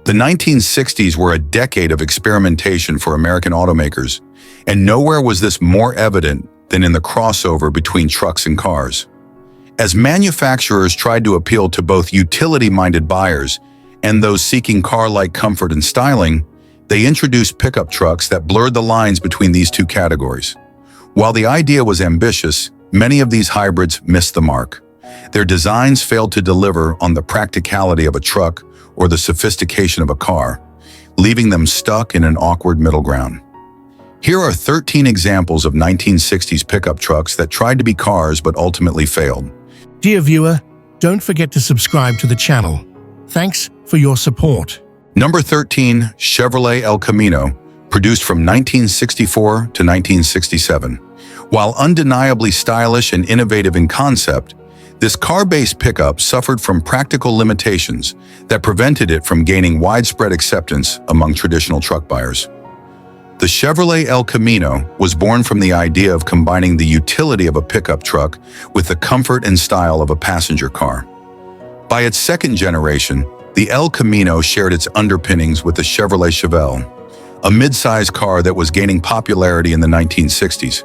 The 1960s were a decade of experimentation for American automakers, and nowhere was this more evident than in the crossover between trucks and cars. As manufacturers tried to appeal to both utility-minded buyers and those seeking car-like comfort and styling, they introduced pickup trucks that blurred the lines between these two categories. While the idea was ambitious, many of these hybrids missed the mark. Their designs failed to deliver on the practicality of a truck or the sophistication of a car, leaving them stuck in an awkward middle ground. Here are 13 examples of 1960s pickup trucks that tried to be cars but ultimately failed. Dear viewer, don't forget to subscribe to the channel. Thanks for your support. Number 13, Chevrolet El Camino, produced from 1964 to 1967. While undeniably stylish and innovative in concept, this car-based pickup suffered from practical limitations that prevented it from gaining widespread acceptance among traditional truck buyers. The Chevrolet El Camino was born from the idea of combining the utility of a pickup truck with the comfort and style of a passenger car. By its second generation, the El Camino shared its underpinnings with the Chevrolet Chevelle, a mid-size car that was gaining popularity in the 1960s.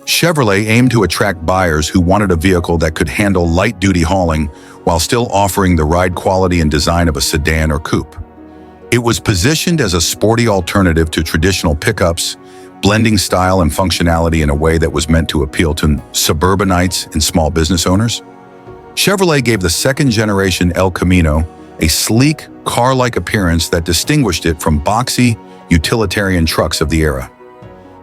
Chevrolet aimed to attract buyers who wanted a vehicle that could handle light-duty hauling while still offering the ride quality and design of a sedan or coupe. It was positioned as a sporty alternative to traditional pickups, blending style and functionality in a way that was meant to appeal to suburbanites and small business owners. Chevrolet gave the second-generation El Camino a sleek, car-like appearance that distinguished it from boxy, utilitarian trucks of the era.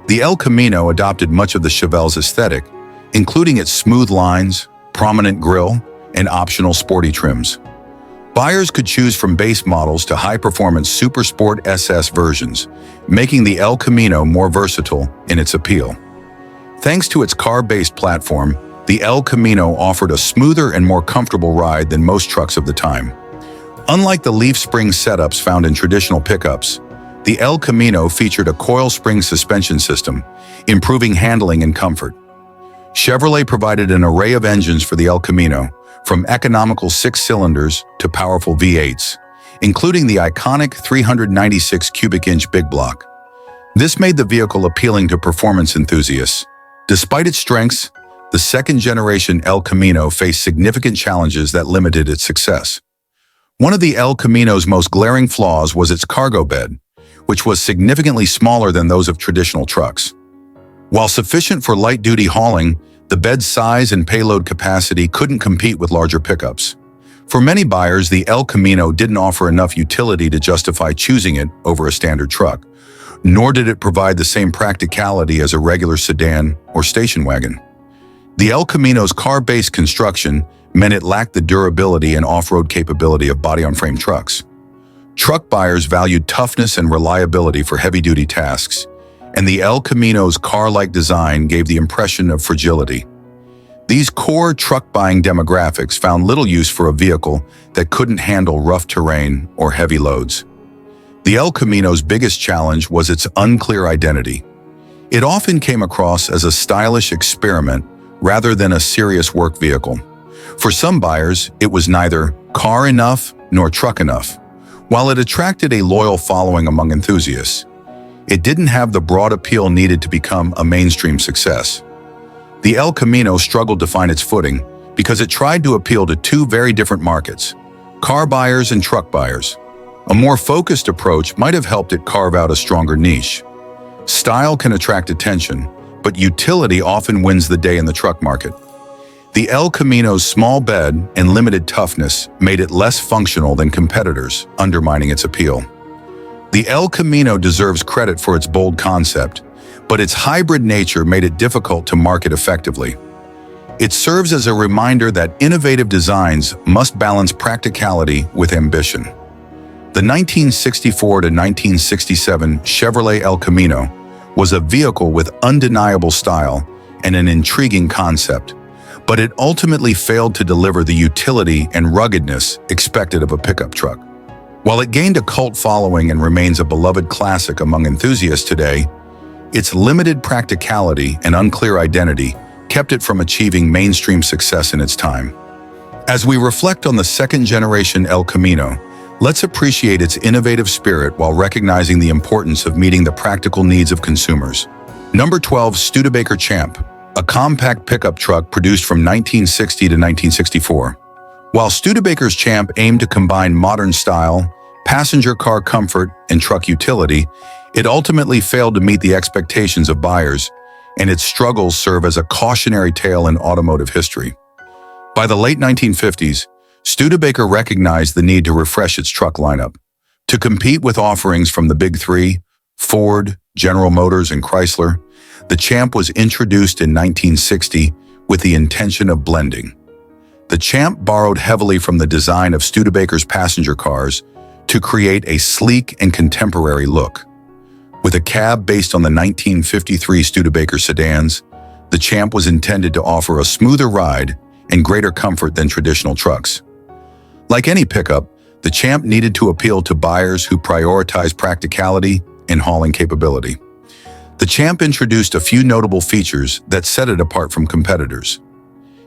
The El Camino adopted much of the Chevelle's aesthetic, including its smooth lines, prominent grille, and optional sporty trims. Buyers could choose from base models to high-performance Super Sport SS versions, making the El Camino more versatile in its appeal. Thanks to its car-based platform, the El Camino offered a smoother and more comfortable ride than most trucks of the time. Unlike the leaf spring setups found in traditional pickups, the El Camino featured a coil spring suspension system, improving handling and comfort. Chevrolet provided an array of engines for the El Camino, from economical 6-cylinders to powerful V8s, including the iconic 396 cubic inch big block. This made the vehicle appealing to performance enthusiasts. Despite its strengths, the second-generation El Camino faced significant challenges that limited its success. One of the El Camino's most glaring flaws was its cargo bed, which was significantly smaller than those of traditional trucks. While sufficient for light-duty hauling, the bed's size and payload capacity couldn't compete with larger pickups. For many buyers, the El Camino didn't offer enough utility to justify choosing it over a standard truck, nor did it provide the same practicality as a regular sedan or station wagon. The El Camino's car-based construction meant it lacked the durability and off-road capability of body-on-frame trucks. Truck buyers valued toughness and reliability for heavy-duty tasks, and the El Camino's car-like design gave the impression of fragility. These core truck-buying demographics found little use for a vehicle that couldn't handle rough terrain or heavy loads. The El Camino's biggest challenge was its unclear identity. It often came across as a stylish experiment rather than a serious work vehicle. For some buyers, it was neither car enough nor truck enough. While it attracted a loyal following among enthusiasts, it didn't have the broad appeal needed to become a mainstream success. The El Camino struggled to find its footing because it tried to appeal to two very different markets, car buyers and truck buyers. A more focused approach might have helped it carve out a stronger niche. Style can attract attention, but utility often wins the day in the truck market. The El Camino's small bed and limited toughness made it less functional than competitors, undermining its appeal. The El Camino deserves credit for its bold concept, but its hybrid nature made it difficult to market effectively. It serves as a reminder that innovative designs must balance practicality with ambition. The 1964 to 1967 Chevrolet El Camino was a vehicle with undeniable style and an intriguing concept, but it ultimately failed to deliver the utility and ruggedness expected of a pickup truck. While it gained a cult following and remains a beloved classic among enthusiasts today, its limited practicality and unclear identity kept it from achieving mainstream success in its time. As we reflect on the second-generation El Camino, Let's appreciate its innovative spirit while recognizing the importance of meeting the practical needs of consumers. Number 12, Studebaker Champ, a compact pickup truck produced from 1960 to 1964. While Studebaker's Champ aimed to combine modern style, passenger car comfort, and truck utility, it ultimately failed to meet the expectations of buyers, and its struggles serve as a cautionary tale in automotive history. By the late 1950s, Studebaker recognized the need to refresh its truck lineup. To compete with offerings from the Big Three, Ford, General Motors, and Chrysler, the Champ was introduced in 1960 with the intention of blending. The Champ borrowed heavily from the design of Studebaker's passenger cars to create a sleek and contemporary look. With a cab based on the 1953 Studebaker sedans, the Champ was intended to offer a smoother ride and greater comfort than traditional trucks. Like any pickup, the Champ needed to appeal to buyers who prioritize practicality and hauling capability. The Champ introduced a few notable features that set it apart from competitors.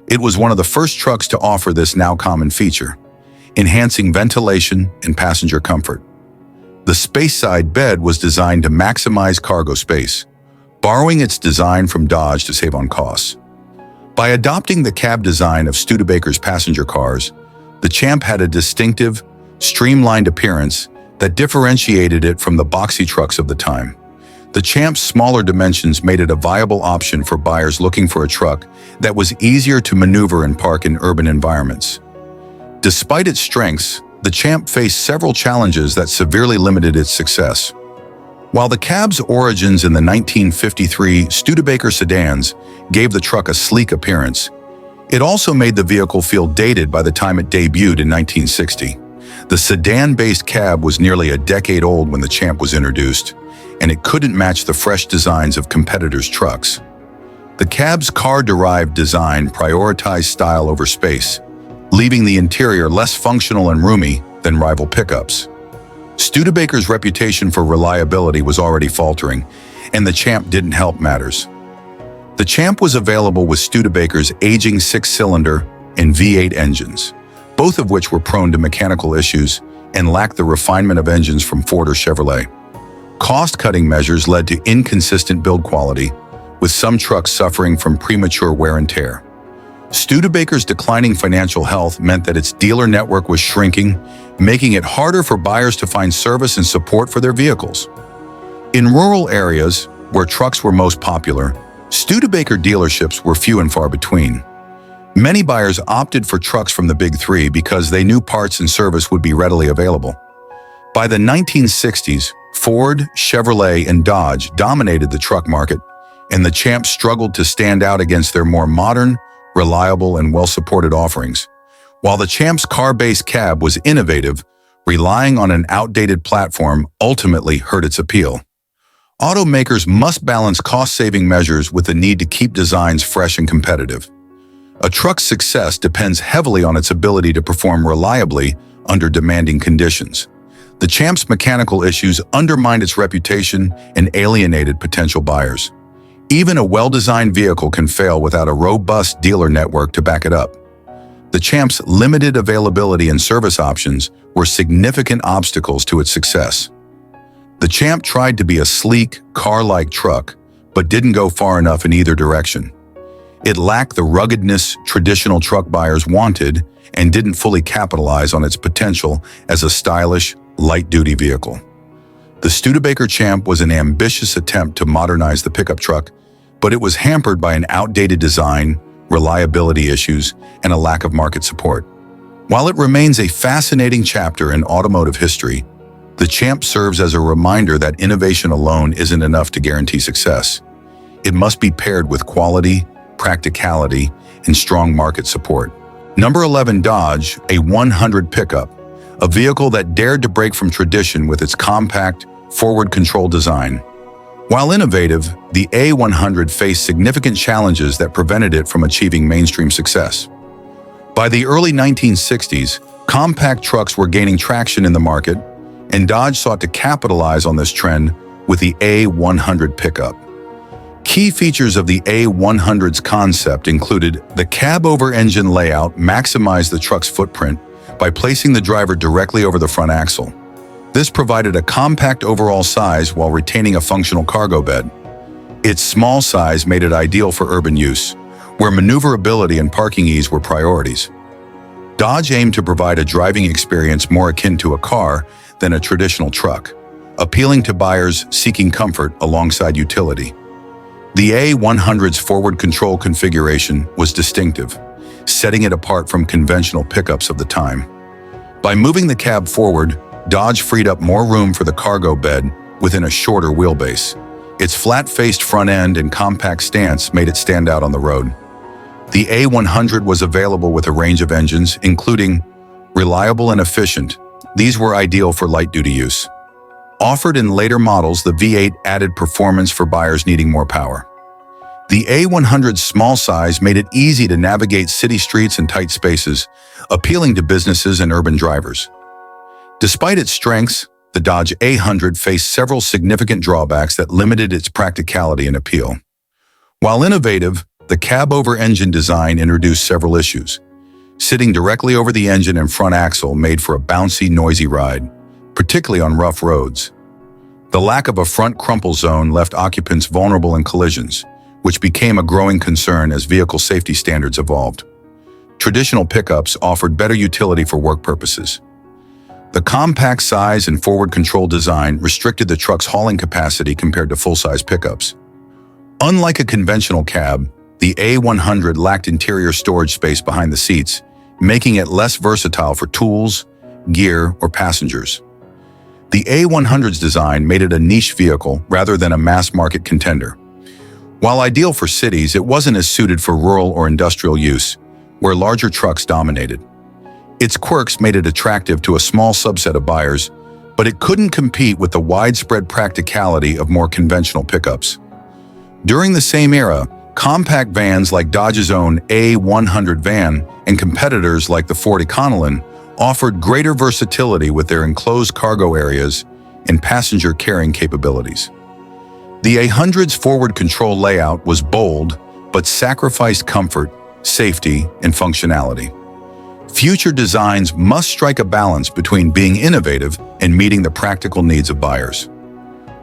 It was one of the first trucks to offer this now common feature, enhancing ventilation and passenger comfort. The space-side bed was designed to maximize cargo space, borrowing its design from Dodge to save on costs. By adopting the cab design of Studebaker's passenger cars, the Champ had a distinctive, streamlined appearance that differentiated it from the boxy trucks of the time. The Champ's smaller dimensions made it a viable option for buyers looking for a truck that was easier to maneuver and park in urban environments. Despite its strengths, the Champ faced several challenges that severely limited its success. While the cab's origins in the 1953 Studebaker sedans gave the truck a sleek appearance, it also made the vehicle feel dated by the time it debuted in 1960. The sedan-based cab was nearly a decade old when the Champ was introduced, and it couldn't match the fresh designs of competitors' trucks. The cab's car-derived design prioritized style over space, leaving the interior less functional and roomy than rival pickups. Studebaker's reputation for reliability was already faltering, and the Champ didn't help matters. The Champ was available with Studebaker's aging six-cylinder and V8 engines, both of which were prone to mechanical issues and lacked the refinement of engines from Ford or Chevrolet. Cost-cutting measures led to inconsistent build quality, with some trucks suffering from premature wear and tear. Studebaker's declining financial health meant that its dealer network was shrinking, making it harder for buyers to find service and support for their vehicles. In rural areas, where trucks were most popular, Studebaker dealerships were few and far between. Many buyers opted for trucks from the Big Three because they knew parts and service would be readily available. By the 1960s, Ford, Chevrolet, and Dodge dominated the truck market, and the Champ struggled to stand out against their more modern, reliable, and well-supported offerings. While the Champ's car-based cab was innovative, relying on an outdated platform ultimately hurt its appeal. Automakers must balance cost-saving measures with the need to keep designs fresh and competitive. A truck's success depends heavily on its ability to perform reliably under demanding conditions. The Champ's mechanical issues undermined its reputation and alienated potential buyers. Even a well-designed vehicle can fail without a robust dealer network to back it up. The Champ's limited availability and service options were significant obstacles to its success. The Champ tried to be a sleek, car-like truck, but didn't go far enough in either direction. It lacked the ruggedness traditional truck buyers wanted and didn't fully capitalize on its potential as a stylish, light-duty vehicle. The Studebaker Champ was an ambitious attempt to modernize the pickup truck, but it was hampered by an outdated design, reliability issues, and a lack of market support. While it remains a fascinating chapter in automotive history, the Champ serves as a reminder that innovation alone isn't enough to guarantee success. It must be paired with quality, practicality, and strong market support. Number 11, Dodge, a 100 pickup, a vehicle that dared to break from tradition with its compact, forward-control design. While innovative, the A100 faced significant challenges that prevented it from achieving mainstream success. By the early 1960s, compact trucks were gaining traction in the market, and Dodge sought to capitalize on this trend with the A100 pickup. Key features of the A100's concept included the cab-over-engine layout maximized the truck's footprint by placing the driver directly over the front axle. This provided a compact overall size while retaining a functional cargo bed. Its small size made it ideal for urban use, where maneuverability and parking ease were priorities. Dodge aimed to provide a driving experience more akin to a car than a traditional truck, appealing to buyers seeking comfort alongside utility. The A100's forward control configuration was distinctive, setting it apart from conventional pickups of the time. By moving the cab forward, Dodge freed up more room for the cargo bed within a shorter wheelbase. Its flat-faced front end and compact stance made it stand out on the road. The A100 was available with a range of engines, including reliable and efficient. These were ideal for light-duty use. Offered in later models, the V8 added performance for buyers needing more power. The A100's small size made it easy to navigate city streets and tight spaces, appealing to businesses and urban drivers. Despite its strengths, the Dodge A100 faced several significant drawbacks that limited its practicality and appeal. While innovative, the cab-over-engine design introduced several issues. Sitting directly over the engine and front axle made for a bouncy, noisy ride, particularly on rough roads. The lack of a front crumple zone left occupants vulnerable in collisions, which became a growing concern as vehicle safety standards evolved. Traditional pickups offered better utility for work purposes. The compact size and forward control design restricted the truck's hauling capacity compared to full-size pickups. Unlike a conventional cab, the A100 lacked interior storage space behind the seats, making it less versatile for tools, gear, or passengers. The A100's design made it a niche vehicle rather than a mass-market contender. While ideal for cities, it wasn't as suited for rural or industrial use, where larger trucks dominated. Its quirks made it attractive to a small subset of buyers, but it couldn't compete with the widespread practicality of more conventional pickups. During the same era, compact vans like Dodge's own A100 van and competitors like the Ford Econoline offered greater versatility with their enclosed cargo areas and passenger carrying capabilities. The A100's forward control layout was bold, but sacrificed comfort, safety, and functionality. Future designs must strike a balance between being innovative and meeting the practical needs of buyers.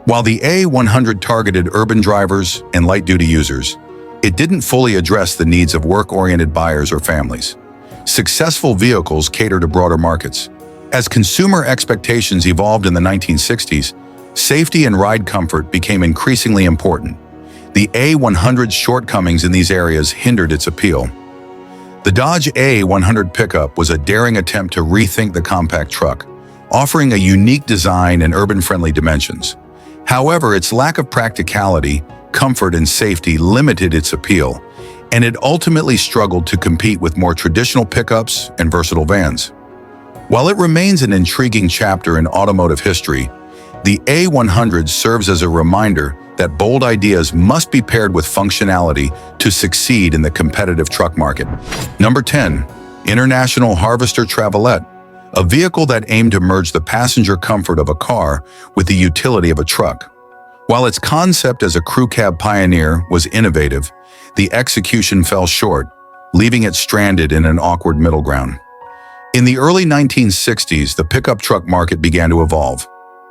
While the A100 targeted urban drivers and light-duty users, it didn't fully address the needs of work-oriented buyers or families. Successful vehicles cater to broader markets. As consumer expectations evolved in the 1960s, safety and ride comfort became increasingly important. The A100's shortcomings in these areas hindered its appeal. The Dodge A100 pickup was a daring attempt to rethink the compact truck, offering a unique design and urban-friendly dimensions. However, its lack of practicality, comfort, and safety limited its appeal, and it ultimately struggled to compete with more traditional pickups and versatile vans. While it remains an intriguing chapter in automotive history, the A100 serves as a reminder that bold ideas must be paired with functionality to succeed in the competitive truck market. Number 10. International Harvester Travelette, a vehicle that aimed to merge the passenger comfort of a car with the utility of a truck. While its concept as a crew cab pioneer was innovative, the execution fell short, leaving it stranded in an awkward middle ground. In the early 1960s, the pickup truck market began to evolve.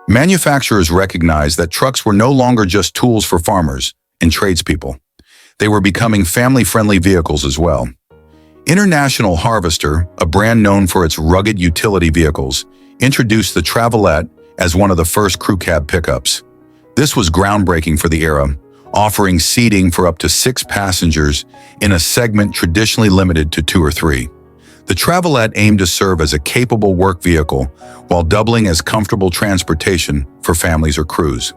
Manufacturers recognized that trucks were no longer just tools for farmers and tradespeople. They were becoming family-friendly vehicles as well. International Harvester, a brand known for its rugged utility vehicles, introduced the Travelette as one of the first crew cab pickups. This was groundbreaking for the era, offering seating for up to 6 passengers in a segment traditionally limited to 2 or 3. The Travelette aimed to serve as a capable work vehicle while doubling as comfortable transportation for families or crews.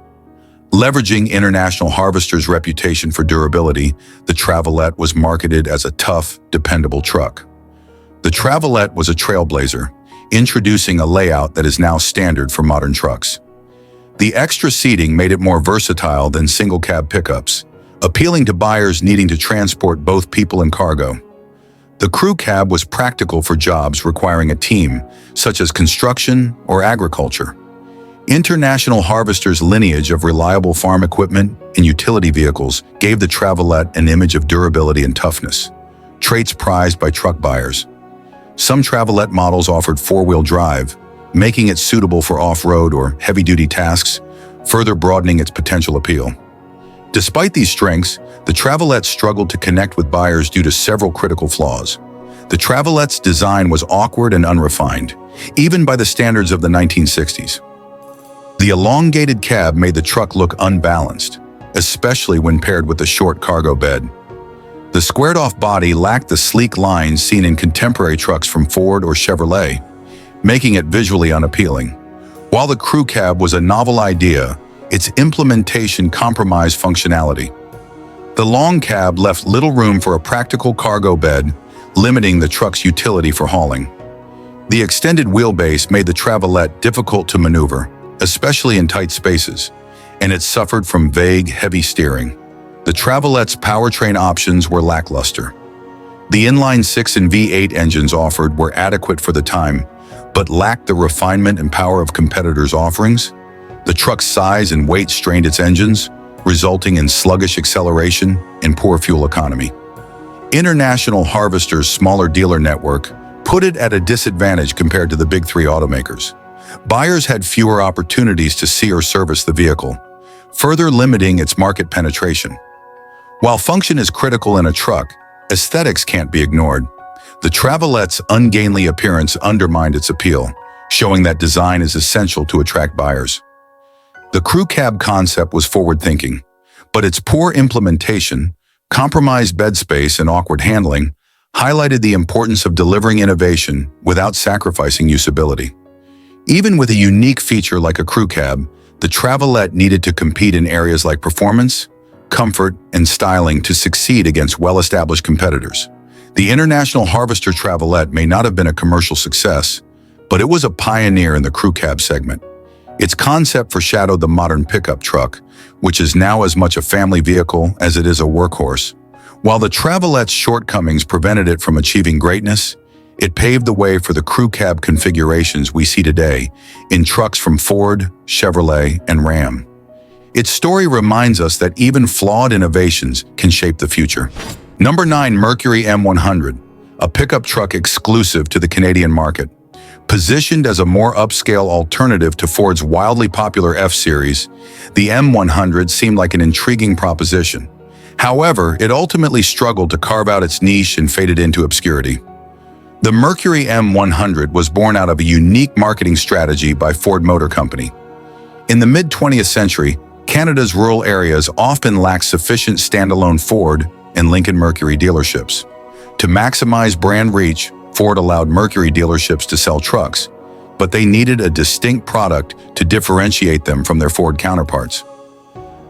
Leveraging International Harvester's reputation for durability, the Travelette was marketed as a tough, dependable truck. The Travelette was a trailblazer, introducing a layout that is now standard for modern trucks. The extra seating made it more versatile than single-cab pickups, appealing to buyers needing to transport both people and cargo. The crew cab was practical for jobs requiring a team, such as construction or agriculture. International Harvester's lineage of reliable farm equipment and utility vehicles gave the Travelette an image of durability and toughness, traits prized by truck buyers. Some Travelette models offered four-wheel drive, making it suitable for off-road or heavy-duty tasks, further broadening its potential appeal. Despite these strengths, the Travelette struggled to connect with buyers due to several critical flaws. The Travelette's design was awkward and unrefined, even by the standards of the 1960s. The elongated cab made the truck look unbalanced, especially when paired with the short cargo bed. The squared-off body lacked the sleek lines seen in contemporary trucks from Ford or Chevrolet, making it visually unappealing. While the crew cab was a novel idea, its implementation compromised functionality. The long cab left little room for a practical cargo bed, limiting the truck's utility for hauling. The extended wheelbase made the Travelette difficult to maneuver, especially in tight spaces, and it suffered from vague, heavy steering. The Travelette's powertrain options were lackluster. The inline-6 and V8 engines offered were adequate for the time, but lacked the refinement and power of competitors' offerings. The truck's size and weight strained its engines, resulting in sluggish acceleration and poor fuel economy. International Harvester's smaller dealer network put it at a disadvantage compared to the big three automakers. Buyers had fewer opportunities to see or service the vehicle, further limiting its market penetration. While function is critical in a truck, aesthetics can't be ignored. The Travelette's ungainly appearance undermined its appeal, showing that design is essential to attract buyers. The crew cab concept was forward-thinking, but its poor implementation, compromised bed space, and awkward handling highlighted the importance of delivering innovation without sacrificing usability. Even with a unique feature like a crew cab, the Travelette needed to compete in areas like performance, comfort, and styling to succeed against well-established competitors. The International Harvester Travelette may not have been a commercial success, but it was a pioneer in the crew cab segment. Its concept foreshadowed the modern pickup truck, which is now as much a family vehicle as it is a workhorse. While the Travelette's shortcomings prevented it from achieving greatness, it paved the way for the crew cab configurations we see today in trucks from Ford, Chevrolet, and Ram. Its story reminds us that even flawed innovations can shape the future. Number 9. Mercury M100, a pickup truck exclusive to the Canadian market. Positioned as a more upscale alternative to Ford's wildly popular F-Series, the M100 seemed like an intriguing proposition. However, it ultimately struggled to carve out its niche and faded into obscurity. The Mercury M100 was born out of a unique marketing strategy by Ford Motor Company. In the mid-20th century, Canada's rural areas often lacked sufficient standalone Ford and Lincoln Mercury dealerships. To maximize brand reach, Ford allowed Mercury dealerships to sell trucks, but they needed a distinct product to differentiate them from their Ford counterparts.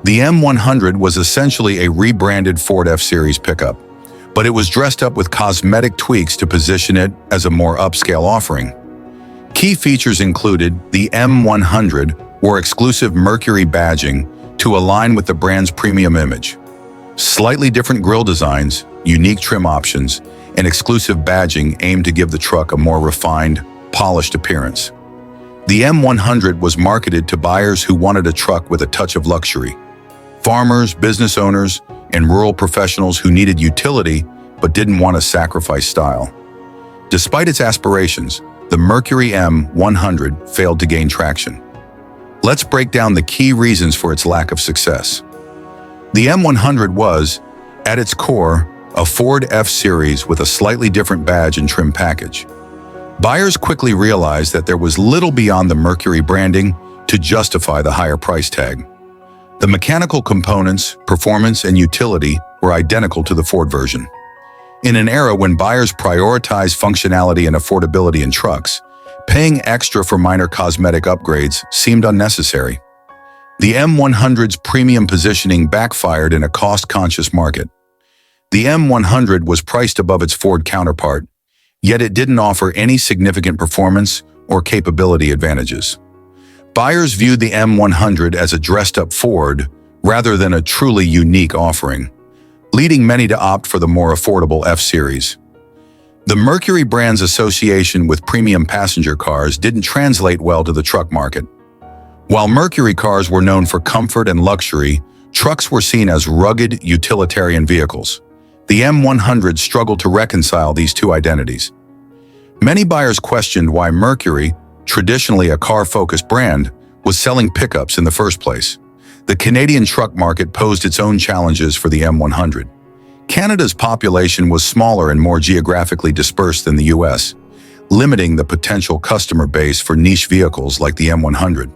The M100 was essentially a rebranded Ford F-Series pickup, but it was dressed up with cosmetic tweaks to position it as a more upscale offering. Key features included the M100 wore exclusive Mercury badging to align with the brand's premium image. Slightly different grille designs, unique trim options, and exclusive badging aimed to give the truck a more refined, polished appearance. The M100 was marketed to buyers who wanted a truck with a touch of luxury. Farmers, business owners, and rural professionals who needed utility but didn't want to sacrifice style. Despite its aspirations, the Mercury M100 failed to gain traction. Let's break down the key reasons for its lack of success. The M100 was, at its core, a Ford F-Series with a slightly different badge and trim package. Buyers quickly realized that there was little beyond the Mercury branding to justify the higher price tag. The mechanical components, performance, and utility were identical to the Ford version. In an era when buyers prioritized functionality and affordability in trucks, paying extra for minor cosmetic upgrades seemed unnecessary. The M100's premium positioning backfired in a cost-conscious market. The M100 was priced above its Ford counterpart, yet it didn't offer any significant performance or capability advantages. Buyers viewed the M100 as a dressed-up Ford rather than a truly unique offering, leading many to opt for the more affordable F-Series. The Mercury brand's association with premium passenger cars didn't translate well to the truck market. While Mercury cars were known for comfort and luxury, trucks were seen as rugged, utilitarian vehicles. The M100 struggled to reconcile these two identities. Many buyers questioned why Mercury, traditionally a car-focused brand, was selling pickups in the first place. The Canadian truck market posed its own challenges for the M100. Canada's population was smaller and more geographically dispersed than the US, limiting the potential customer base for niche vehicles like the M100.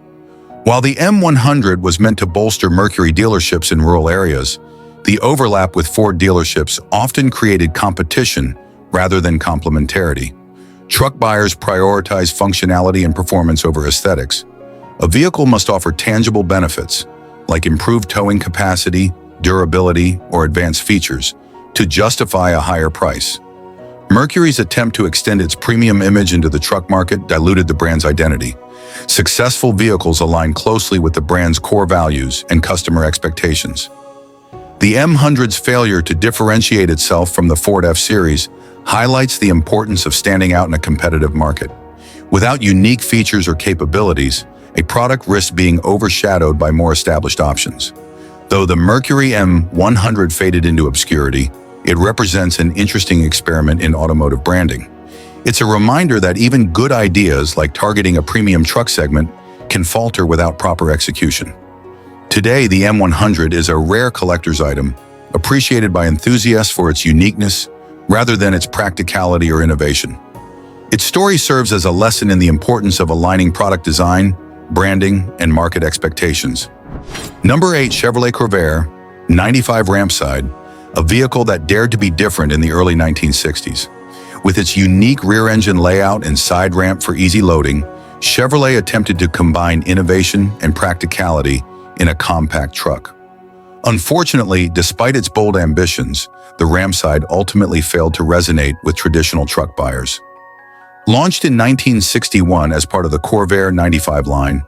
While the M100 was meant to bolster Mercury dealerships in rural areas, the overlap with Ford dealerships often created competition rather than complementarity. Truck buyers prioritize functionality and performance over aesthetics. A vehicle must offer tangible benefits, like improved towing capacity, durability, or advanced features, to justify a higher price. Mercury's attempt to extend its premium image into the truck market diluted the brand's identity. Successful vehicles align closely with the brand's core values and customer expectations. The M100's failure to differentiate itself from the Ford F-Series highlights the importance of standing out in a competitive market. Without unique features or capabilities, a product risks being overshadowed by more established options. Though the Mercury M100 faded into obscurity, it represents an interesting experiment in automotive branding. It's a reminder that even good ideas like targeting a premium truck segment can falter without proper execution. Today, the M100 is a rare collector's item, appreciated by enthusiasts for its uniqueness rather than its practicality or innovation. Its story serves as a lesson in the importance of aligning product design, branding, and market expectations. Number 8, Chevrolet Corvair 95 Rampside, a vehicle that dared to be different in the early 1960s. With its unique rear-engine layout and side ramp for easy loading, Chevrolet attempted to combine innovation and practicality in a compact truck. Unfortunately, despite its bold ambitions, the Rampside ultimately failed to resonate with traditional truck buyers. Launched in 1961 as part of the Corvair 95 line,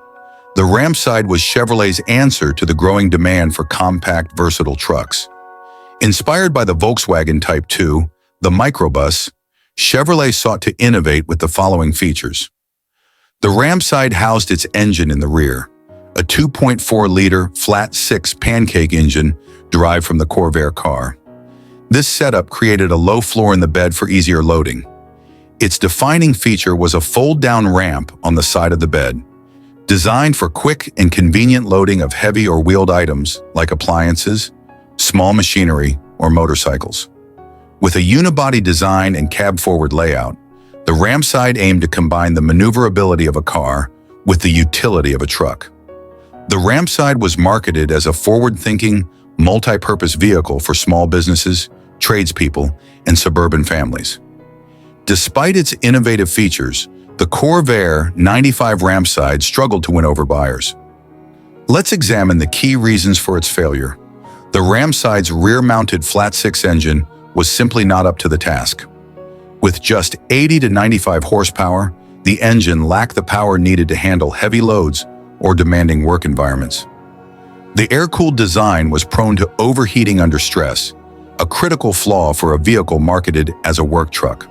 the Rampside was Chevrolet's answer to the growing demand for compact, versatile trucks. Inspired by the Volkswagen Type 2, the microbus, Chevrolet sought to innovate with the following features. The Rampside housed its engine in the rear, a 2.4-liter flat-six pancake engine derived from the Corvair car. This setup created a low floor in the bed for easier loading. Its defining feature was a fold-down ramp on the side of the bed, designed for quick and convenient loading of heavy or wheeled items like appliances, small machinery, or motorcycles. With a unibody design and cab-forward layout, the Rampside aimed to combine the maneuverability of a car with the utility of a truck. The Rampside was marketed as a forward-thinking, multi-purpose vehicle for small businesses, tradespeople, and suburban families. Despite its innovative features, the Corvair 95 Rampside struggled to win over buyers. Let's examine the key reasons for its failure. The Rampside's rear-mounted flat-six engine was simply not up to the task. With just 80 to 95 horsepower, the engine lacked the power needed to handle heavy loads or demanding work environments. The air-cooled design was prone to overheating under stress, a critical flaw for a vehicle marketed as a work truck.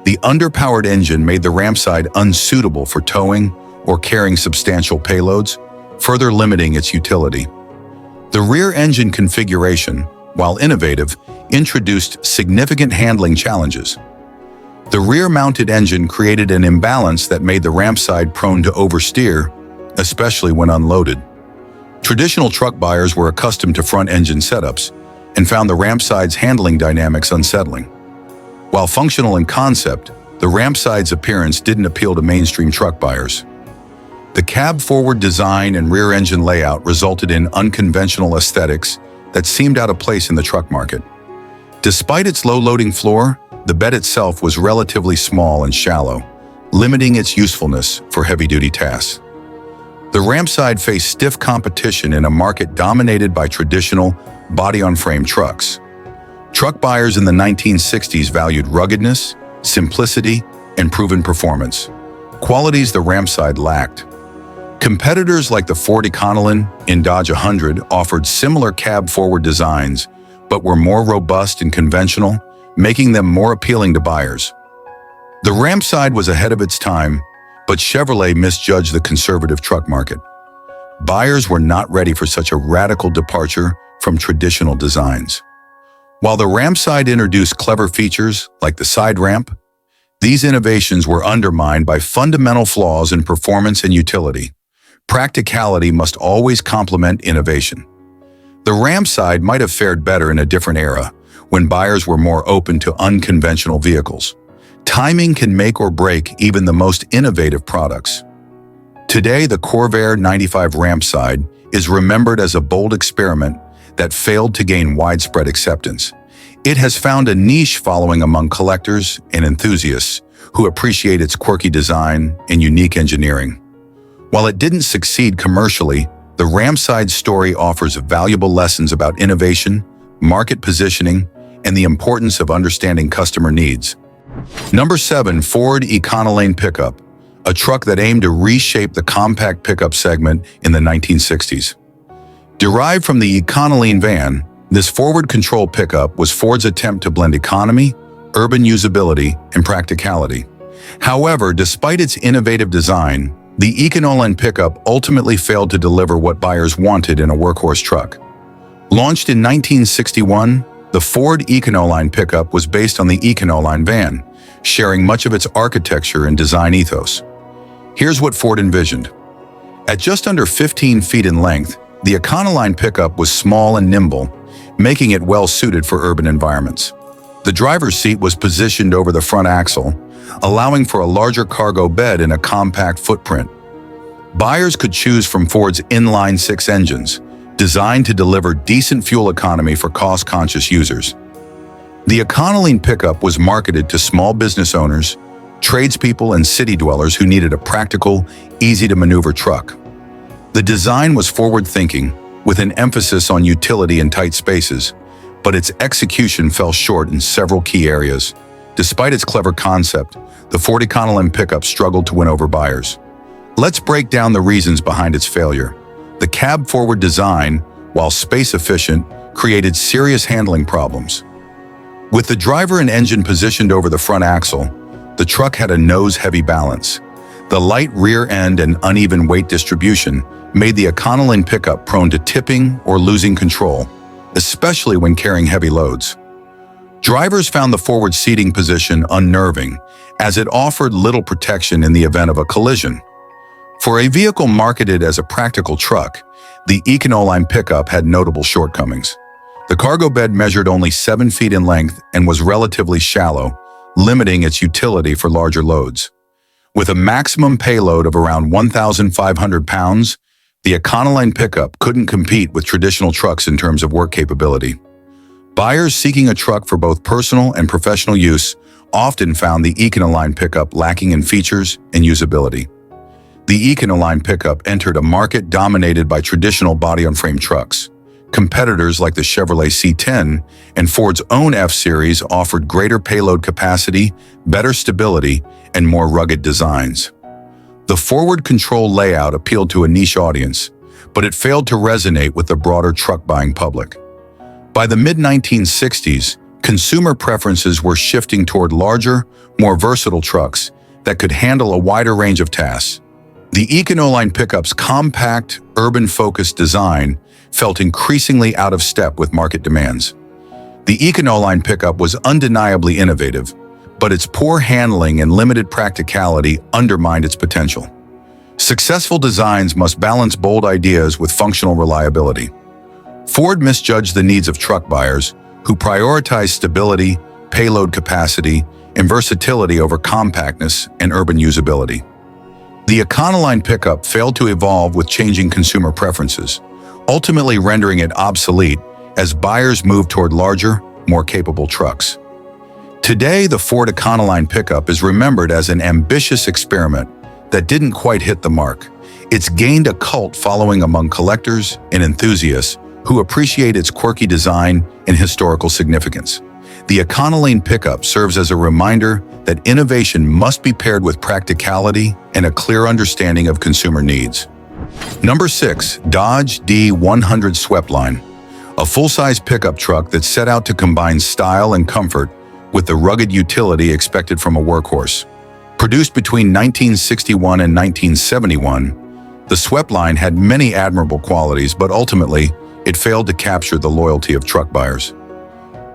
The underpowered engine made the Rampside unsuitable for towing or carrying substantial payloads, further limiting its utility. The rear engine configuration, while innovative, introduced significant handling challenges. The rear-mounted engine created an imbalance that made the Rampside prone to oversteer, especially when unloaded. Traditional truck buyers were accustomed to front-engine setups and found the Rampside's handling dynamics unsettling. While functional in concept, the Rampside's appearance didn't appeal to mainstream truck buyers. The cab-forward design and rear-engine layout resulted in unconventional aesthetics that seemed out of place in the truck market. Despite its low-loading floor, the bed itself was relatively small and shallow, limiting its usefulness for heavy-duty tasks. The Rampside faced stiff competition in a market dominated by traditional body-on-frame trucks. Truck buyers in the 1960s valued ruggedness, simplicity, and proven performance, qualities the Rampside lacked. Competitors like the Ford Econoline and Dodge 100 offered similar cab-forward designs, but were more robust and conventional, making them more appealing to buyers. The Rampside was ahead of its time, but Chevrolet misjudged the conservative truck market. Buyers were not ready for such a radical departure from traditional designs. While the Rampside introduced clever features like the side ramp, These innovations were undermined by fundamental flaws in performance and utility. Practicality must always complement innovation. The Rampside might have fared better in a different era, when buyers were more open to unconventional vehicles. Timing can make or break even the most innovative products. Today, the Corvair 95 Rampside is remembered as a bold experiment that failed to gain widespread acceptance. It has found a niche following among collectors and enthusiasts who appreciate its quirky design and unique engineering. While it didn't succeed commercially, the Rampside's story offers valuable lessons about innovation, market positioning, and the importance of understanding customer needs. Number 7. Ford Econoline Pickup, a truck that aimed to reshape the compact pickup segment in the 1960s. Derived from the Econoline van, this forward-control pickup was Ford's attempt to blend economy, urban usability, and practicality. However, despite its innovative design, the Econoline pickup ultimately failed to deliver what buyers wanted in a workhorse truck. Launched in 1961, the Ford Econoline pickup was based on the Econoline van, sharing much of its architecture and design ethos. Here's what Ford envisioned. At just under 15 feet in length, the Econoline pickup was small and nimble, making it well-suited for urban environments. The driver's seat was positioned over the front axle, allowing for a larger cargo bed and a compact footprint. Buyers could choose from Ford's inline-six engines, designed to deliver decent fuel economy for cost-conscious users. The Econoline pickup was marketed to small business owners, tradespeople, and city dwellers who needed a practical, easy-to-maneuver truck. The design was forward-thinking, with an emphasis on utility in tight spaces, but its execution fell short in several key areas. Despite its clever concept, the Ford Econoline pickup struggled to win over buyers. Let's break down the reasons behind its failure. The cab-forward design, while space-efficient, created serious handling problems. With the driver and engine positioned over the front axle, the truck had a nose-heavy balance. The light rear end and uneven weight distribution made the Econoline pickup prone to tipping or losing control, especially when carrying heavy loads. Drivers found the forward seating position unnerving, as it offered little protection in the event of a collision. For a vehicle marketed as a practical truck, the Econoline pickup had notable shortcomings. The cargo bed measured only 7 feet in length and was relatively shallow, limiting its utility for larger loads. With a maximum payload of around 1,500 pounds, the Econoline pickup couldn't compete with traditional trucks in terms of work capability. Buyers seeking a truck for both personal and professional use often found the Econoline pickup lacking in features and usability. The Econoline pickup entered a market dominated by traditional body-on-frame trucks. Competitors like the Chevrolet C10 and Ford's own F-Series offered greater payload capacity, better stability, and more rugged designs. The forward control layout appealed to a niche audience, but it failed to resonate with the broader truck-buying public. By the mid-1960s, consumer preferences were shifting toward larger, more versatile trucks that could handle a wider range of tasks. The Econoline pickup's compact, urban-focused design felt increasingly out of step with market demands. The Econoline pickup was undeniably innovative, but its poor handling and limited practicality undermined its potential. Successful designs must balance bold ideas with functional reliability. Ford misjudged the needs of truck buyers who prioritized stability, payload capacity, and versatility over compactness and urban usability. The Econoline pickup failed to evolve with changing consumer preferences, ultimately rendering it obsolete as buyers moved toward larger, more capable trucks. Today, the Ford Econoline pickup is remembered as an ambitious experiment that didn't quite hit the mark. It's gained a cult following among collectors and enthusiasts who appreciate its quirky design and historical significance. The Econoline pickup serves as a reminder that innovation must be paired with practicality and a clear understanding of consumer needs. Number 6. Dodge D100 Sweptline, a full-size pickup truck that set out to combine style and comfort with the rugged utility expected from a workhorse. Produced between 1961 and 1971, the Sweptline had many admirable qualities, but ultimately, it failed to capture the loyalty of truck buyers.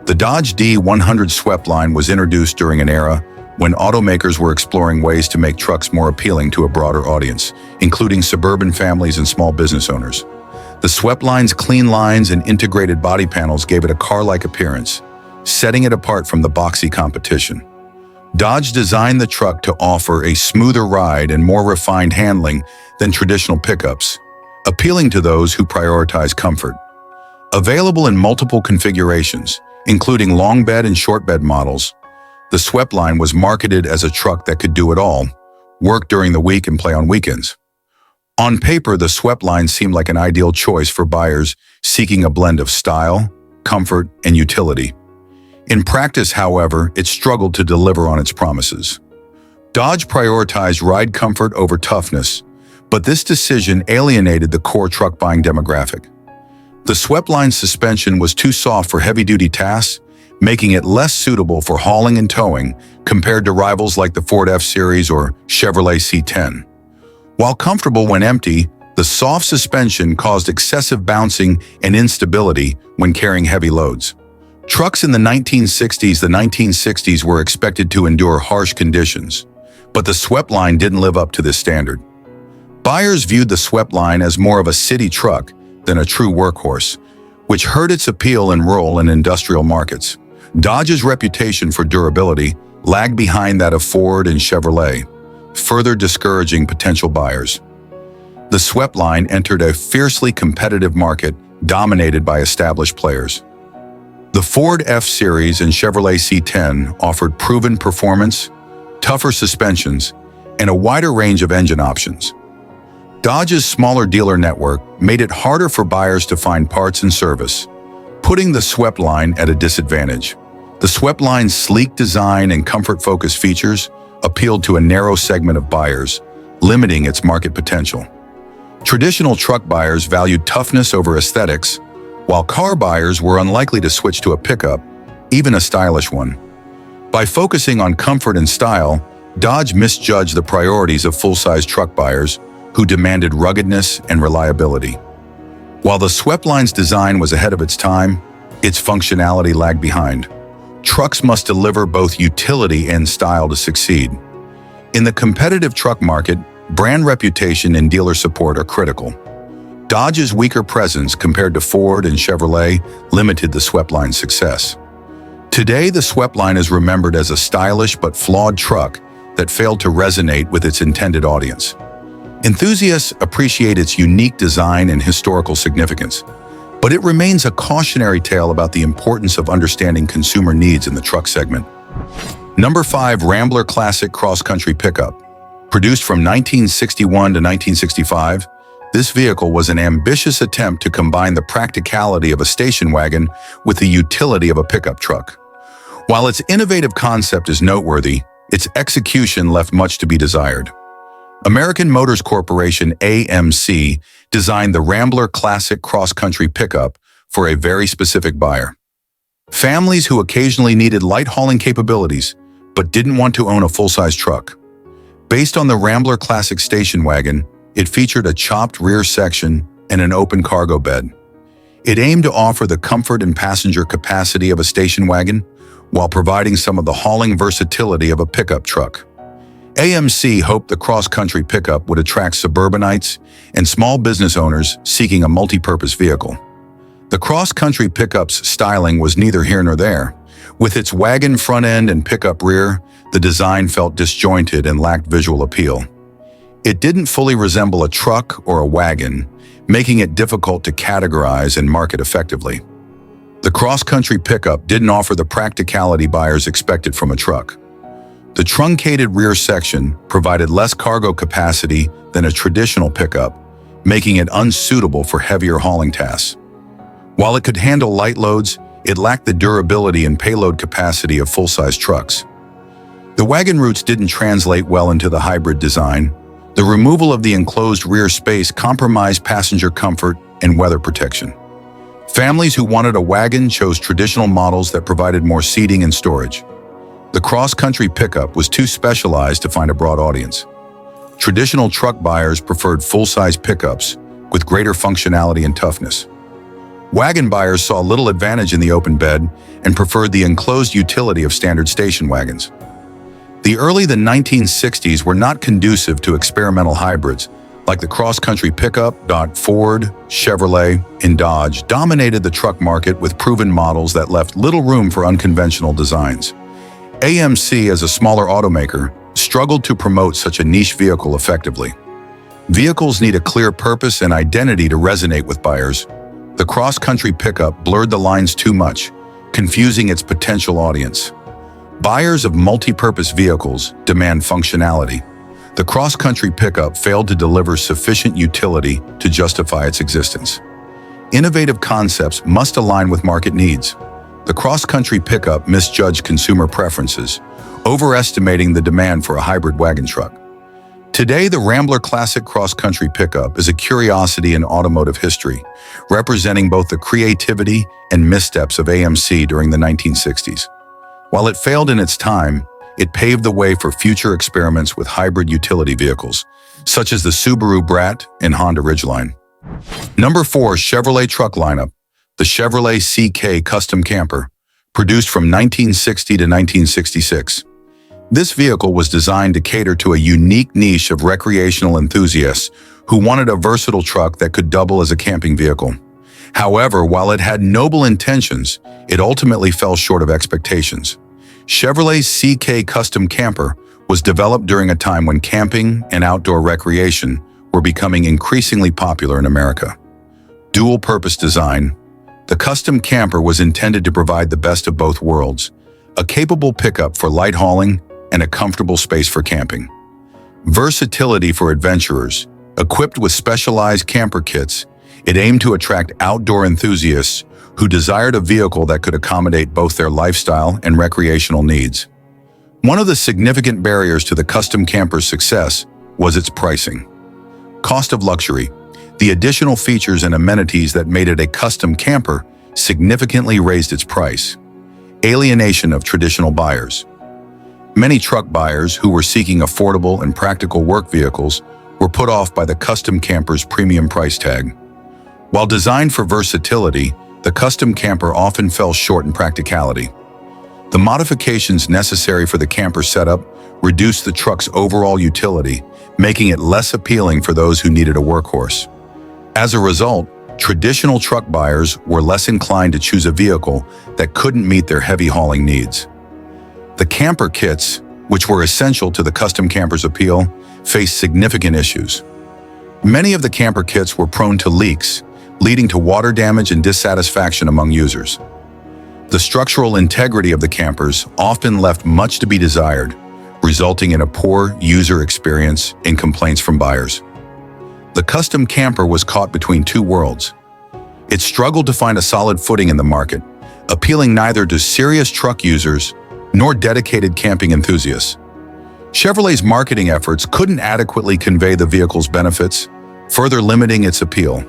The Dodge D100 Sweptline was introduced during an era when automakers were exploring ways to make trucks more appealing to a broader audience, including suburban families and small business owners. The Sweptline's clean lines and integrated body panels gave it a car-like appearance, setting it apart from the boxy competition. Dodge designed the truck to offer a smoother ride and more refined handling than traditional pickups, appealing to those who prioritize comfort. Available in multiple configurations, including long bed and short bed models, the Sweptline was marketed as a truck that could do it all, work during the week and play on weekends. On paper, the Sweptline seemed like an ideal choice for buyers seeking a blend of style, comfort, and utility. In practice, however, it struggled to deliver on its promises. Dodge prioritized ride comfort over toughness, but this decision alienated the core truck buying demographic. The Sweptline's suspension was too soft for heavy-duty tasks, making it less suitable for hauling and towing compared to rivals like the Ford F-Series or Chevrolet C10. While comfortable when empty, the soft suspension caused excessive bouncing and instability when carrying heavy loads. Trucks in the 1960s were expected to endure harsh conditions, but the Sweptline didn't live up to this standard. Buyers viewed the Sweptline as more of a city truck than a true workhorse, which hurt its appeal in rural and industrial markets. Dodge's reputation for durability lagged behind that of Ford and Chevrolet, further discouraging potential buyers. The Sweptline entered a fiercely competitive market dominated by established players. The Ford F-Series and Chevrolet C10 offered proven performance, tougher suspensions, and a wider range of engine options. Dodge's smaller dealer network made it harder for buyers to find parts and service, putting the Sweptline at a disadvantage. The Sweptline's sleek design and comfort-focused features appealed to a narrow segment of buyers, limiting its market potential. Traditional truck buyers valued toughness over aesthetics, while car buyers were unlikely to switch to a pickup, even a stylish one. By focusing on comfort and style, Dodge misjudged the priorities of full-size truck buyers who demanded ruggedness and reliability. While the Sweptline's design was ahead of its time, its functionality lagged behind. Trucks must deliver both utility and style to succeed. In the competitive truck market, brand reputation and dealer support are critical. Dodge's weaker presence compared to Ford and Chevrolet limited the Sweptline's success. Today, the Sweptline is remembered as a stylish but flawed truck that failed to resonate with its intended audience. Enthusiasts appreciate its unique design and historical significance, but it remains a cautionary tale about the importance of understanding consumer needs in the truck segment. Number 5. Rambler Classic CrossCountry Pickup. Produced from 1961 to 1965, this vehicle was an ambitious attempt to combine the practicality of a station wagon with the utility of a pickup truck. While its innovative concept is noteworthy, its execution left much to be desired. American Motors Corporation (AMC) designed the Rambler Classic CrossCountry Pickup for a very specific buyer. Families who occasionally needed light hauling capabilities but didn't want to own a full-size truck. Based on the Rambler Classic station wagon, it featured a chopped rear section and an open cargo bed. It aimed to offer the comfort and passenger capacity of a station wagon while providing some of the hauling versatility of a pickup truck. AMC hoped the CrossCountry Pickup would attract suburbanites and small business owners seeking a multi-purpose vehicle. The CrossCountry Pickup's styling was neither here nor there. With its wagon front end and pickup rear, the design felt disjointed and lacked visual appeal. It didn't fully resemble a truck or a wagon, making it difficult to categorize and market effectively. The CrossCountry Pickup didn't offer the practicality buyers expected from a truck. The truncated rear section provided less cargo capacity than a traditional pickup, making it unsuitable for heavier hauling tasks. While it could handle light loads, it lacked the durability and payload capacity of full-size trucks. The wagon roots didn't translate well into the hybrid design. The removal of the enclosed rear space compromised passenger comfort and weather protection. Families who wanted a wagon chose traditional models that provided more seating and storage. The CrossCountry Pickup was too specialized to find a broad audience. Traditional truck buyers preferred full-size pickups with greater functionality and toughness. Wagon buyers saw little advantage in the open bed and preferred the enclosed utility of standard station wagons. The early 1960s were not conducive to experimental hybrids, like the CrossCountry pickup. Ford, Chevrolet, and Dodge dominated the truck market with proven models that left little room for unconventional designs. AMC, as a smaller automaker, struggled to promote such a niche vehicle effectively. Vehicles need a clear purpose and identity to resonate with buyers. The CrossCountry pickup blurred the lines too much, confusing its potential audience. Buyers of multi-purpose vehicles demand functionality. The CrossCountry pickup failed to deliver sufficient utility to justify its existence. Innovative concepts must align with market needs. The CrossCountry pickup misjudged consumer preferences, overestimating the demand for a hybrid wagon truck. Today, the Rambler Classic CrossCountry pickup is a curiosity in automotive history, representing both the creativity and missteps of AMC during the 1960s. While it failed in its time, it paved the way for future experiments with hybrid utility vehicles, such as the Subaru Brat and Honda Ridgeline. Number 4. Chevrolet truck lineup. The Chevrolet CK Custom Camper, produced from 1960 to 1966. This vehicle was designed to cater to a unique niche of recreational enthusiasts who wanted a versatile truck that could double as a camping vehicle. However, while it had noble intentions, it ultimately fell short of expectations. Chevrolet's CK Custom Camper was developed during a time when camping and outdoor recreation were becoming increasingly popular in America. Dual-purpose design. The custom camper was intended to provide the best of both worlds, a capable pickup for light hauling and a comfortable space for camping. Versatility for adventurers. Equipped with specialized camper kits, it aimed to attract outdoor enthusiasts who desired a vehicle that could accommodate both their lifestyle and recreational needs. One of the significant barriers to the custom camper's success was its pricing. Cost of luxury. The additional features and amenities that made it a custom camper significantly raised its price. Alienation of traditional buyers. Many truck buyers who were seeking affordable and practical work vehicles were put off by the custom camper's premium price tag. While designed for versatility, the custom camper often fell short in practicality. The modifications necessary for the camper setup reduced the truck's overall utility, making it less appealing for those who needed a workhorse. As a result, traditional truck buyers were less inclined to choose a vehicle that couldn't meet their heavy hauling needs. The camper kits, which were essential to the custom camper's appeal, faced significant issues. Many of the camper kits were prone to leaks, leading to water damage and dissatisfaction among users. The structural integrity of the campers often left much to be desired, resulting in a poor user experience and complaints from buyers. The custom camper was caught between two worlds. It struggled to find a solid footing in the market, appealing neither to serious truck users nor dedicated camping enthusiasts. Chevrolet's marketing efforts couldn't adequately convey the vehicle's benefits, further limiting its appeal.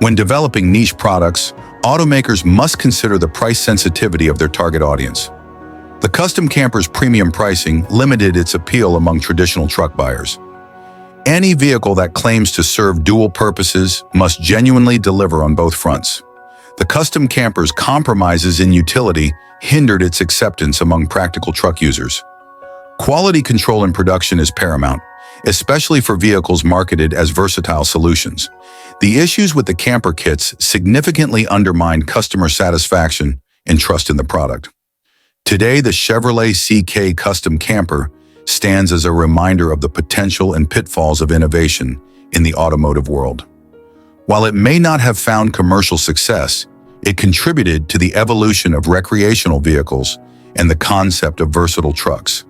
When developing niche products, automakers must consider the price sensitivity of their target audience. The custom camper's premium pricing limited its appeal among traditional truck buyers. Any vehicle that claims to serve dual purposes must genuinely deliver on both fronts. The custom camper's compromises in utility hindered its acceptance among practical truck users. Quality control in production is paramount, especially for vehicles marketed as versatile solutions. The issues with the camper kits significantly undermined customer satisfaction and trust in the product. Today, the Chevrolet CK Custom Camper stands as a reminder of the potential and pitfalls of innovation in the automotive world. While it may not have found commercial success, it contributed to the evolution of recreational vehicles and the concept of versatile trucks.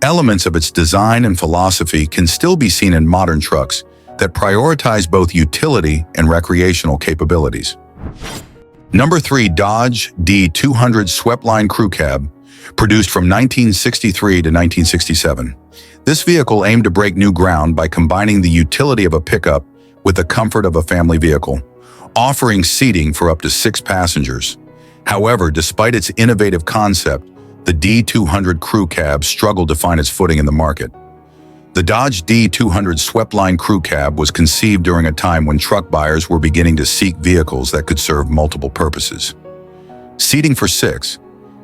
Elements of its design and philosophy can still be seen in modern trucks that prioritize both utility and recreational capabilities. Number 3. Dodge D200 Sweptline Crew Cab, produced from 1963 to 1967. This vehicle aimed to break new ground by combining the utility of a pickup with the comfort of a family vehicle, offering seating for up to 6 passengers. However, despite its innovative concept, the D200 Crew Cab struggled to find its footing in the market. The Dodge D200 Sweptline Crew Cab was conceived during a time when truck buyers were beginning to seek vehicles that could serve multiple purposes. Seating for 6,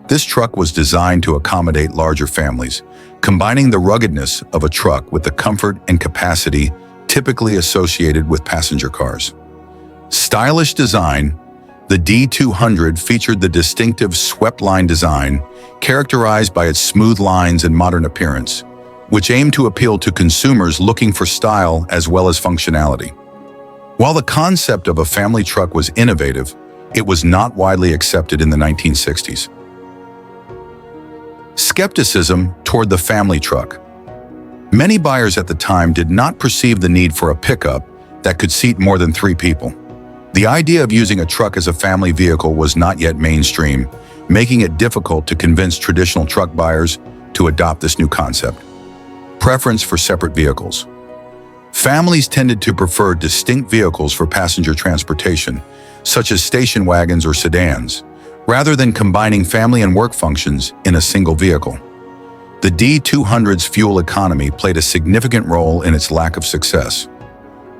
this truck was designed to accommodate larger families, combining the ruggedness of a truck with the comfort and capacity typically associated with passenger cars. Stylish design, the D200 featured the distinctive Sweptline design, characterized by its smooth lines and modern appearance, which aimed to appeal to consumers looking for style as well as functionality. While the concept of a family truck was innovative, it was not widely accepted in the 1960s. Skepticism toward the family truck. Many buyers at the time did not perceive the need for a pickup that could seat more than 3 people. The idea of using a truck as a family vehicle was not yet mainstream, making it difficult to convince traditional truck buyers to adopt this new concept. Preference for separate vehicles. Families tended to prefer distinct vehicles for passenger transportation, such as station wagons or sedans, rather than combining family and work functions in a single vehicle. The D200's fuel economy played a significant role in its lack of success.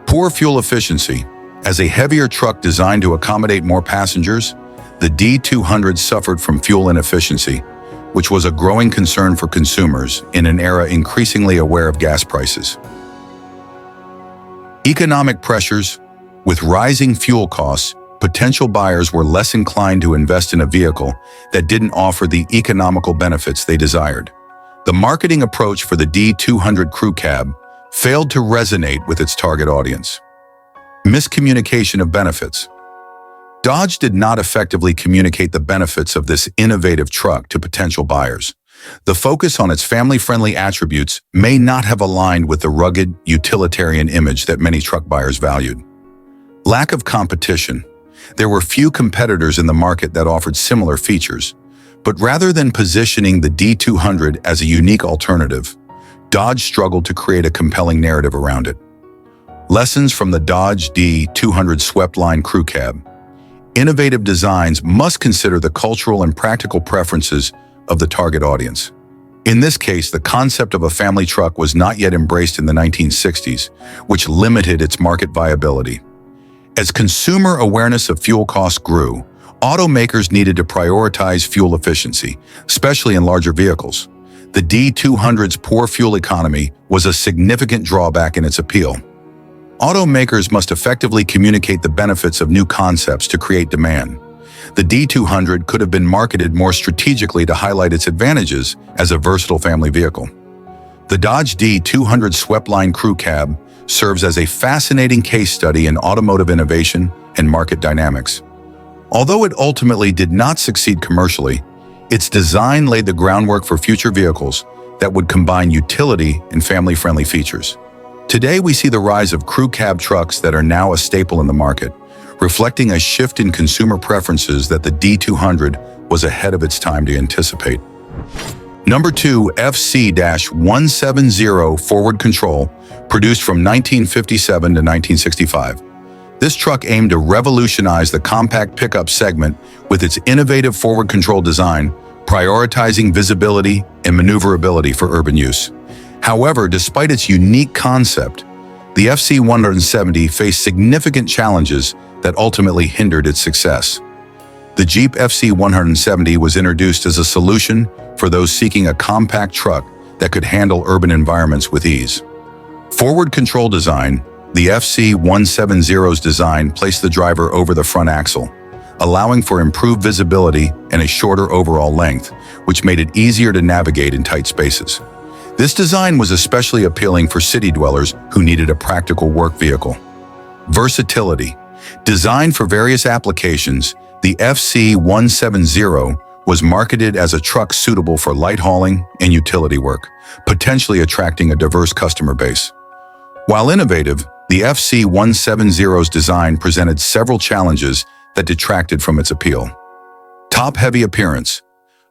Poor fuel efficiency. As a heavier truck designed to accommodate more passengers, the D200 suffered from fuel inefficiency, which was a growing concern for consumers in an era increasingly aware of gas prices. Economic pressures. With rising fuel costs, potential buyers were less inclined to invest in a vehicle that didn't offer the economical benefits they desired. The marketing approach for the D200 crew cab failed to resonate with its target audience. Miscommunication of benefits. Dodge did not effectively communicate the benefits of this innovative truck to potential buyers. The focus on its family-friendly attributes may not have aligned with the rugged, utilitarian image that many truck buyers valued. Lack of competition. There were few competitors in the market that offered similar features, but rather than positioning the D200 as a unique alternative, Dodge struggled to create a compelling narrative around it. Lessons from the Dodge D200 Sweptline crew cab. Innovative designs must consider the cultural and practical preferences of the target audience. In this case, the concept of a family truck was not yet embraced in the 1960s, which limited its market viability. As consumer awareness of fuel costs grew, automakers needed to prioritize fuel efficiency, especially in larger vehicles. The D200's poor fuel economy was a significant drawback in its appeal. Automakers must effectively communicate the benefits of new concepts to create demand. The D200 could have been marketed more strategically to highlight its advantages as a versatile family vehicle. The Dodge D200 Sweptline crew cab serves as a fascinating case study in automotive innovation and market dynamics. Although it ultimately did not succeed commercially, its design laid the groundwork for future vehicles that would combine utility and family-friendly features. Today, we see the rise of crew cab trucks that are now a staple in the market, reflecting a shift in consumer preferences that the D200 was ahead of its time to anticipate. Number 2, FC-170 forward control, produced from 1957 to 1965. This truck aimed to revolutionize the compact pickup segment with its innovative forward control design, prioritizing visibility and maneuverability for urban use. However, despite its unique concept, the FC-170 faced significant challenges that ultimately hindered its success. The Jeep FC-170 was introduced as a solution for those seeking a compact truck that could handle urban environments with ease. Forward control design. The FC-170's design placed the driver over the front axle, allowing for improved visibility and a shorter overall length, which made it easier to navigate in tight spaces. This design was especially appealing for city dwellers who needed a practical work vehicle. Versatility. Designed for various applications, the FC-170 was marketed as a truck suitable for light hauling and utility work, potentially attracting a diverse customer base. While innovative, the FC-170's design presented several challenges that detracted from its appeal. Top-heavy appearance.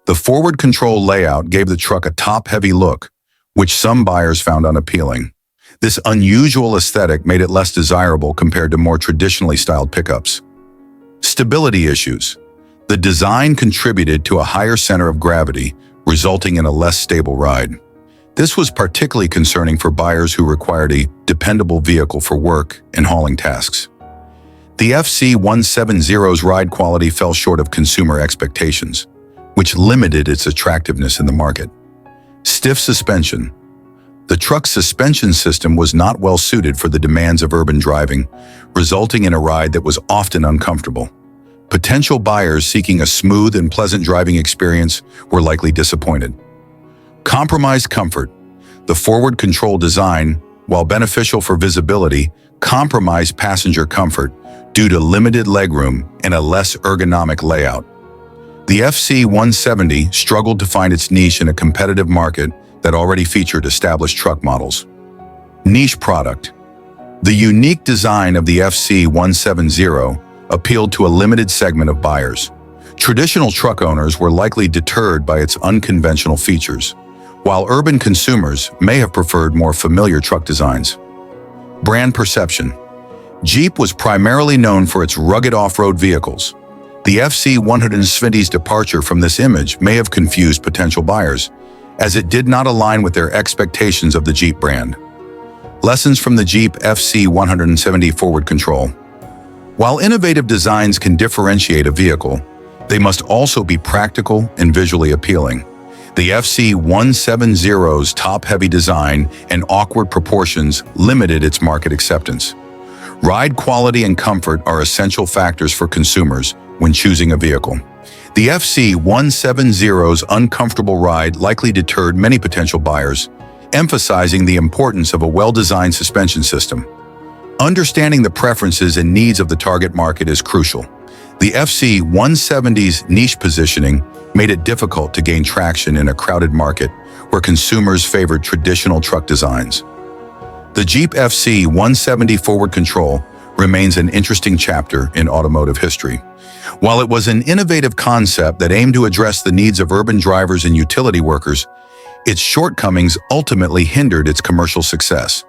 The forward control layout gave the truck a top-heavy look, which some buyers found unappealing. This unusual aesthetic made it less desirable compared to more traditionally styled pickups. Stability issues. The design contributed to a higher center of gravity, resulting in a less stable ride. This was particularly concerning for buyers who required a dependable vehicle for work and hauling tasks. The FC-170's ride quality fell short of consumer expectations, which limited its attractiveness in the market. Stiff suspension. The truck's suspension system was not well suited for the demands of urban driving, resulting in a ride that was often uncomfortable. Potential buyers seeking a smooth and pleasant driving experience were likely disappointed. Compromised comfort. The forward control design, while beneficial for visibility, compromised passenger comfort due to limited legroom and a less ergonomic layout. The FC170 struggled to find its niche in a competitive market that already featured established truck models. Niche product. The unique design of the FC170 appealed to a limited segment of buyers. Traditional truck owners were likely deterred by its unconventional features, while urban consumers may have preferred more familiar truck designs. Brand perception. Jeep was primarily known for its rugged off-road vehicles. The FC170's departure from this image may have confused potential buyers, as it did not align with their expectations of the Jeep brand. Lessons from the Jeep FC170 forward control. While innovative designs can differentiate a vehicle, they must also be practical and visually appealing. The FC170's top-heavy design and awkward proportions limited its market acceptance. Ride quality and comfort are essential factors for consumers when choosing a vehicle. The FC170's uncomfortable ride likely deterred many potential buyers, emphasizing the importance of a well-designed suspension system. Understanding the preferences and needs of the target market is crucial. The FC170's niche positioning made it difficult to gain traction in a crowded market where consumers favored traditional truck designs. The Jeep FC170 forward control remains an interesting chapter in automotive history. While it was an innovative concept that aimed to address the needs of urban drivers and utility workers, its shortcomings ultimately hindered its commercial success.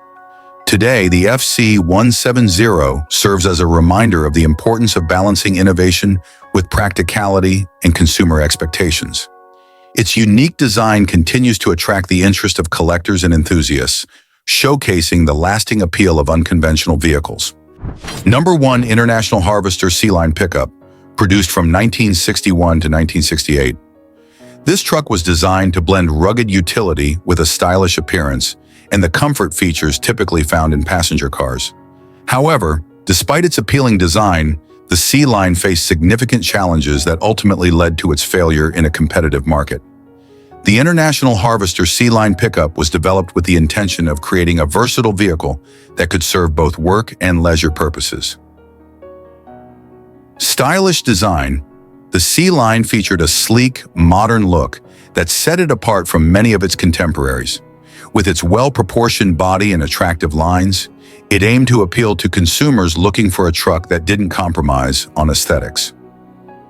Today, the FC170 serves as a reminder of the importance of balancing innovation with practicality and consumer expectations. Its unique design continues to attract the interest of collectors and enthusiasts, showcasing the lasting appeal of unconventional vehicles. Number 1 International Harvester Sealine pickup, produced from 1961 to 1968. This truck was designed to blend rugged utility with a stylish appearance and the comfort features typically found in passenger cars. However, despite its appealing design, the Sealine faced significant challenges that ultimately led to its failure in a competitive market. The International Harvester Sealine pickup was developed with the intention of creating a versatile vehicle that could serve both work and leisure purposes. Stylish design. The Sealine featured a sleek, modern look that set it apart from many of its contemporaries. With its well-proportioned body and attractive lines, it aimed to appeal to consumers looking for a truck that didn't compromise on aesthetics.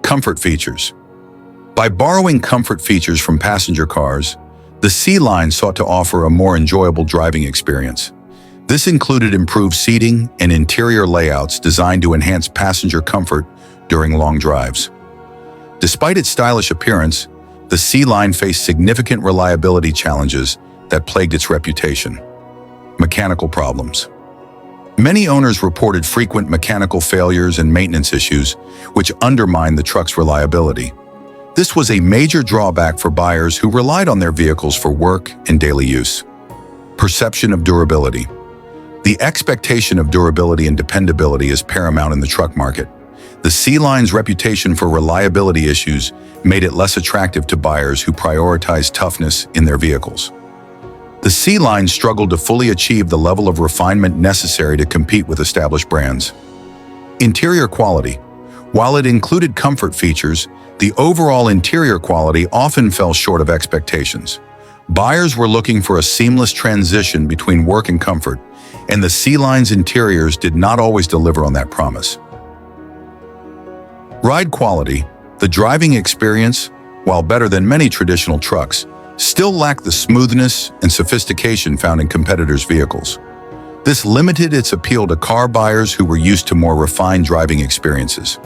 Comfort features. By borrowing comfort features from passenger cars, the Sealine sought to offer a more enjoyable driving experience. This included improved seating and interior layouts designed to enhance passenger comfort during long drives. Despite its stylish appearance, the Sealine faced significant reliability challenges that plagued its reputation. Mechanical problems. Many owners reported frequent mechanical failures and maintenance issues, which undermined the truck's reliability. This was a major drawback for buyers who relied on their vehicles for work and daily use. Perception of durability. The expectation of durability and dependability is paramount in the truck market. The Sealine's reputation for reliability issues made it less attractive to buyers who prioritize toughness in their vehicles. The Sealine struggled to fully achieve the level of refinement necessary to compete with established brands. Interior quality. While it included comfort features, the overall interior quality often fell short of expectations. Buyers were looking for a seamless transition between work and comfort, and the Sealine's interiors did not always deliver on that promise. Ride quality. The driving experience, while better than many traditional trucks, still lacked the smoothness and sophistication found in competitors' vehicles. This limited its appeal to car buyers who were used to more refined driving experiences.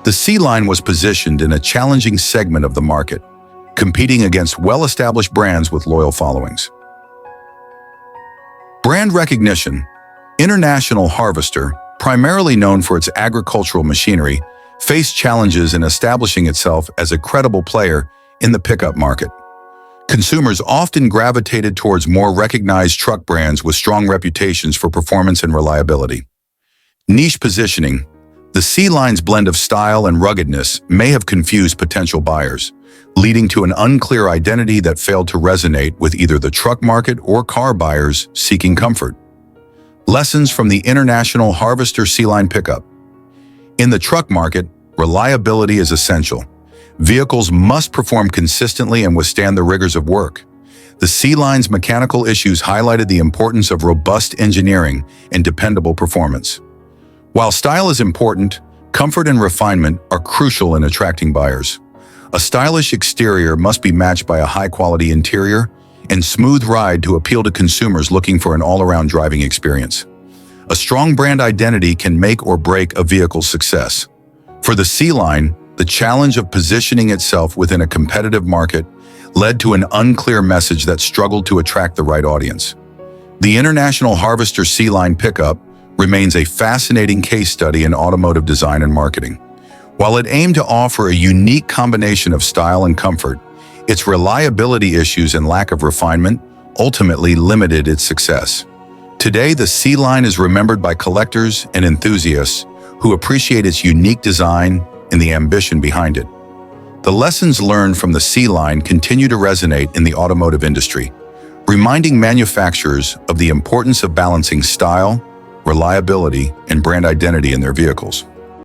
The Sealine was positioned in a challenging segment of the market, competing against well-established brands with loyal followings. Brand recognition. International Harvester, primarily known for its agricultural machinery, faced challenges in establishing itself as a credible player in the pickup market. Consumers often gravitated towards more recognized truck brands with strong reputations for performance and reliability. Niche positioning. The Sealine's blend of style and ruggedness may have confused potential buyers, leading to an unclear identity that failed to resonate with either the truck market or car buyers seeking comfort. Lessons from the International Harvester Sealine pickup. In the truck market, reliability is essential. Vehicles must perform consistently and withstand the rigors of work. The Sealine's mechanical issues highlighted the importance of robust engineering and dependable performance. While style is important, comfort and refinement are crucial in attracting buyers. A stylish exterior must be matched by a high-quality interior and smooth ride to appeal to consumers looking for an all-around driving experience. A strong brand identity can make or break a vehicle's success. For the Sealine, the challenge of positioning itself within a competitive market led to an unclear message that struggled to attract the right audience. The International Harvester Sealine pickup remains a fascinating case study in automotive design and marketing. While it aimed to offer a unique combination of style and comfort, its reliability issues and lack of refinement ultimately limited its success. Today, the Sealine is remembered by collectors and enthusiasts who appreciate its unique design and the ambition behind it. The lessons learned from the Sealine continue to resonate in the automotive industry, reminding manufacturers of the importance of balancing style, reliability, and brand identity in their vehicles.